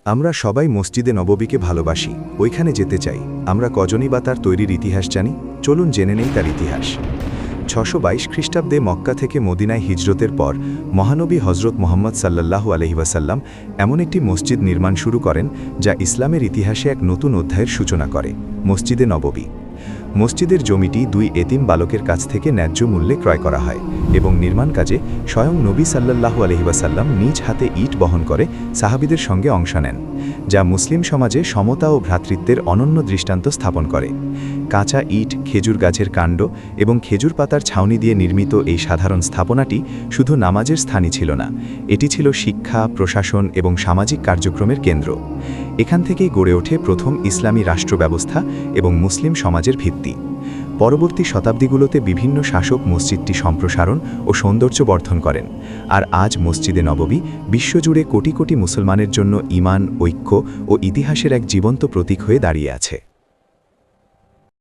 আমরা সবাই মসজিদে নববীকে ভালোবাসি, ওইখানে যেতে চাই। আমরা কজনই বা তার তৈরির ইতিহাস জানি? চলুন জেনে নেই তার ইতিহাস। ৬২২ খ্রিস্টাব্দে মক্কা থেকে মদিনায় হিজরতের পর মহানবী হজরত মুহাম্মদ সাল্লাল্লাহু আলাইহি ওয়াসাল্লাম এমন একটি মসজিদ নির্মাণ শুরু করেন যা ইসলামের ইতিহাসে এক নতুন অধ্যায়ের সূচনা করে, মসজিদে নববী। মসজিদের জমিটি দুই এতিম বালকের কাছ থেকে ন্যায্য মূল্যে ক্রয় করা হয় এবং নির্মাণ কাজে স্বয়ং নবী সাল্লাল্লাহু আলাইহি ওয়াসাল্লাম নিজ হাতে ইট বহন করে সাহাবীদের সঙ্গে অংশ নেন, যা মুসলিম সমাজে সমতা ও ভ্রাতৃত্বের অনন্য দৃষ্টান্ত স্থাপন করে। কাঁচা ইট, খেজুর গাছের কাণ্ড এবং খেজুর পাতার ছাউনি দিয়ে নির্মিত এই সাধারণ স্থাপনাটি শুধু নামাজের স্থানই ছিল না, এটি ছিল শিক্ষা, প্রশাসন এবং সামাজিক কার্যক্রমের কেন্দ্র। এখান থেকেই গড়ে ওঠে প্রথম ইসলামী রাষ্ট্র ব্যবস্থা এবং মুসলিম সমাজের ভিত্তি। পরবর্তী শতাব্দীগুলোতে বিভিন্ন শাসক মসজিদটি সম্প্রসারণ ও সৌন্দর্য বর্ধন করেন, আর আজ মসজিদে নববী বিশ্বজুড়ে কোটি কোটি মুসলমানের জন্য ঈমান, ঐক্য ও ইতিহাসের এক জীবন্ত প্রতীক হয়ে দাঁড়িয়ে আছে।